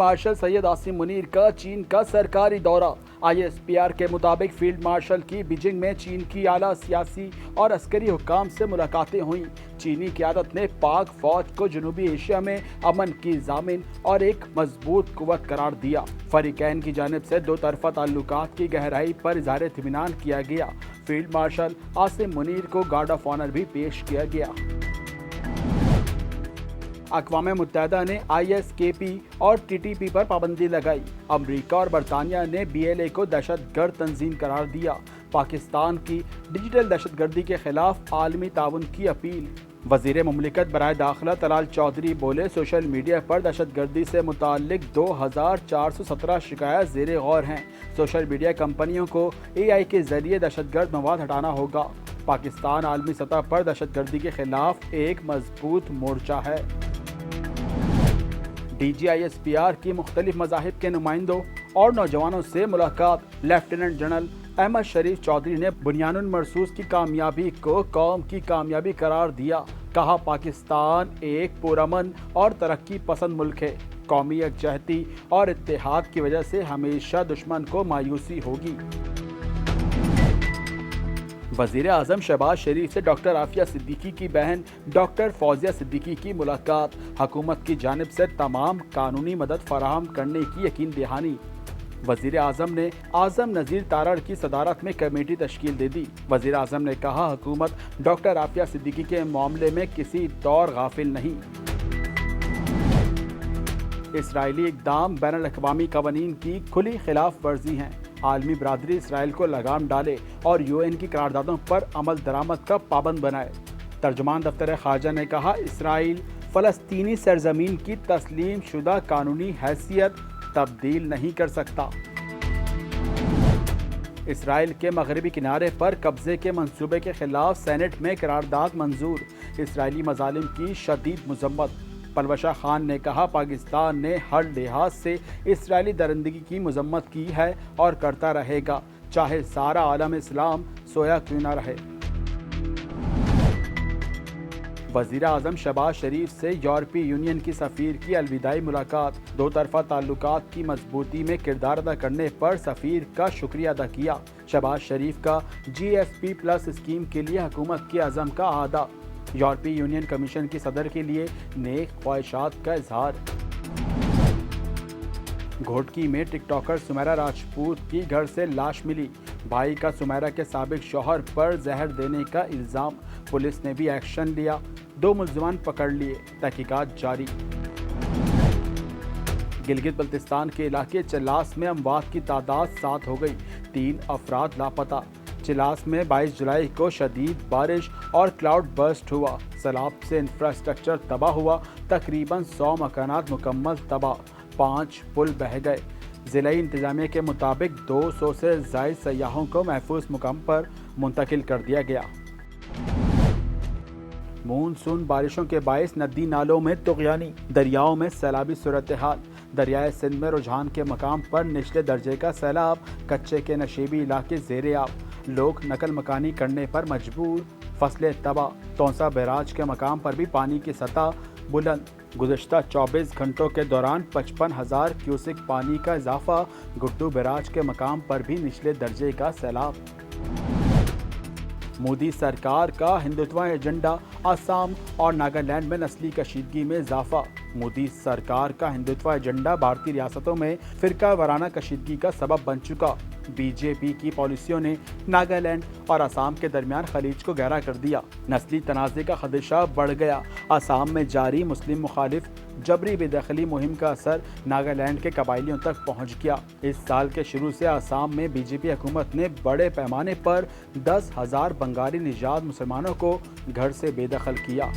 Martial Syed Asim Munir का चीन का सरकारी दौरा। ISPR के मुताबिक फील्ड मार्शल की बीजिंग में चीन की आला सियासी और अस्करी हुक्काम से मुलाकातें हुईं। चीनी क़यादत ने पाक फौज को जनूबी एशिया में अमन की ज़ामिन और एक मजबूत कुव्वत करार दिया। फरीकैन की जानिब से दो तरफा ताल्लुकात की गहराई पर इज़हार इत्मीनान किया गया। फील्ड मार्शल आसिम मुनीर को गार्ड ऑफ ऑनर भी पेश किया गया। अक़वाम मुत्तहिदा ने ISKP और TTP पर पाबंदी लगाई। अमरीका और बरतानिया ने BLA को दहशतगर्द तंजीम करार दिया। पाकिस्तान की डिजिटल दहशतगर्दी के खिलाफ आलमी ताउन की अपील। वज़ीर मुमलिकत बराए दाखिला तलाल चौधरी बोले, सोशल मीडिया पर दहशतगर्दी से मुताल्लिक 2417 शिकायत ज़ेरे गौर हैं। सोशल मीडिया कंपनियों को AI के ज़रिए दहशतगर्द मवाद हटाना होगा। पाकिस्तान आलमी सतह पर दहशतगर्दी के खिलाफ एक मजबूत मोर्चा है। DG ISPR की मुख्तलिफ मज़ाहिब के नुमाइंदों और नौजवानों से मुलाकात। लेफ्टिनेंट जनरल अहमद शरीफ चौधरी ने बुनियानुल मरसूस की कामयाबी को कौम की कामयाबी करार दिया। कहा, पाकिस्तान एक पुरअमन और तरक्की पसंद मुल्क है। कौमी यकजहती और इत्तेहाद की वजह से हमेशा दुश्मन को मायूसी होगी। वज़ीर आज़म शहबाज शरीफ से डॉक्टर आफिया सिद्दीकी की बहन डॉक्टर फौजिया सिद्दीकी की मुलाकात। हुकूमत की जानिब से तमाम कानूनी मदद फराहम करने की यकीन दहानी। वज़ीर आज़म ने आज़म नज़ीर तारड़ की सदारत में कमेटी तश्कील दे दी। वज़ीर आज़म ने कहा, हुकूमत डॉक्टर आफिया सिद्दीकी के मामले में किसी तौर गाफिल नहीं। इसराइली इक़दाम बैनुल अक़वामी क़वानीन की खुली खिलाफ वर्जी हैं। आलमी बरादरी इसराइल को लगाम डाले और UN की करारदादों पर अमल दरामद का पाबंद बनाए। तर्जुमान दफ्तर ख़ारजा ने कहा, इसराइल फ़लस्तीनी सरजमीन की तस्लीम शुदा कानूनी हैसियत तब्दील नहीं कर सकता। इसराइल के मगरबी किनारे पर कब्जे के मंसूबे के खिलाफ सेनेट में करारदाद मंजूर। इसराइली मजालिम की शदीद मजम्मत। पलवशा खान ने कहा, पाकिस्तान ने हर लिहाज से इसराइली दरिंदगी की मजम्मत की है और करता रहेगा, चाहे सारा आलम इस्लाम सोया क्यों न रहे। वज़ीर आज़म शहबाज शरीफ से यूरोपीय यूनियन की सफ़ीर की अलविदाई मुलाकात। दो तरफा ताल्लुकात की मजबूती में किरदार अदा करने पर सफ़ीर का शुक्रिया अदा किया। शहबाज शरीफ का GSP+ स्कीम के लिए हुकूमत के अज़म का अहदा। यूरोपीय यूनियन कमीशन की सदर के लिए नेक ख्वाहिशात का इजहार। घोटकी में टिकटॉकर सुमेरा राजपूत की घर से लाश मिली। भाई का सुमेरा के साबिक शौहर पर जहर देने का इल्ज़ाम। पुलिस ने भी एक्शन लिया, 2 मुल्ज़िमान पकड़ लिए, तहकीकात जारी। गिलगित बल्तिस्तान के इलाके चिलास में अमवात की तादाद 7 हो गई, 3 अफराद लापता। चिलास में 22 जुलाई को शदीद बारिश और क्लाउड बर्स्ट हुआ। सैलाब से इंफ्रास्ट्रक्चर तबाह हुआ, तकरीबन 100 मकानात मुकम्मल तबाह, 5 पुल बह गए। ज़िला इंतजामिया के मुताबिक 200 से ज़ायद सयाहों को महफूज मुकाम पर मुंतकिल कर दिया गया। मानसून बारिशों के बायस नदी नालों में तुग़यानी, दरियाओं में सैलाबी सूरत हाल। दरियाए सिंध में रुझान के मकाम पर निचले दर्जे का सैलाब, कच्चे के नशीबी इलाके ज़ेरे आब, लोग नकल मकानी करने पर मजबूर, फसलें तबाह। तौसा बैराज के मकाम पर भी पानी की सतह बुलंद। गुज़श्ता 24 घंटों के दौरान 55,000 क्यूसिक पानी का इजाफा। गुड्डू बैराज के मकाम पर भी निचले दर्जे का सैलाब। मोदी सरकार का हिंदुत्व एजेंडा, असम और नागालैंड में नस्ली कशीदगी में इजाफा। मोदी सरकार का हिंदुत्व एजेंडा भारतीय रियासतों में फिरका वाराना कशीदगी का सबब बन चुका। BJP की पॉलिसियों ने नागालैंड और असम के दरमियान खलीज को गहरा कर दिया। नस्ली तनाज़े का खदशा बढ़ गया। असम में जारी मुस्लिम मुखालिफ जबरी बेदखली मुहिम का असर नागालैंड के कबायलियों तक पहुंच गया। इस साल के शुरू से असम में BJP हुकूमत ने बड़े पैमाने पर 10,000 बंगाली निजात मुसलमानों को घर से बेदखल किया।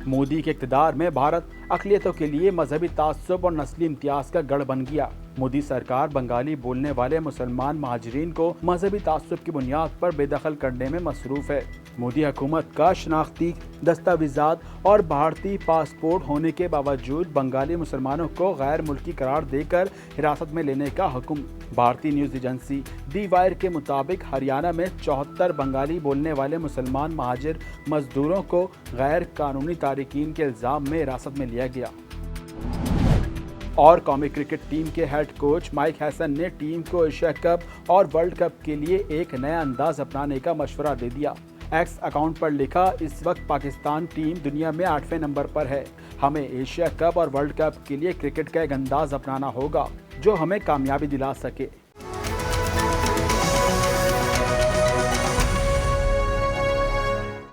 मोदी के इक़्तिदार में भारत अक़लियतों के लिए मजहबी तासुब और नस्ली इम्तियाज़ का गढ़ बन गया। मोदी सरकार बंगाली बोलने वाले मुसलमान महाजरीन को मजहबी तासुब की बुनियाद पर बेदखल करने में मसरूफ़ है। मोदी हुकूमत का शनाख्ती दस्तावेज़ात और भारतीय पासपोर्ट होने के बावजूद बंगाली मुसलमानों को गैर मुल्की करार देकर हिरासत में लेने का हुक्म। भारतीय न्यूज़ एजेंसी दी वायर के मुताबिक हरियाणा में 74 बंगाली बोलने वाले मुसलमान महाजिर मजदूरों को गैर कानूनी तारिकीन के इल्ज़ाम में हिरासत में लिया गया। اور قومی کرکٹ ٹیم کے ہیڈ کوچ مائک ہیسن نے ٹیم کو ایشیا کپ اور ورلڈ کپ کے لیے ایک نیا انداز اپنانے کا مشورہ دے دیا۔ ایکس اکاؤنٹ پر لکھا، اس وقت پاکستان ٹیم دنیا میں 8ویں نمبر پر ہے۔ ہمیں ایشیا کپ اور ورلڈ کپ کے لیے کرکٹ کا ایک انداز اپنانا ہوگا جو ہمیں کامیابی دلا سکے۔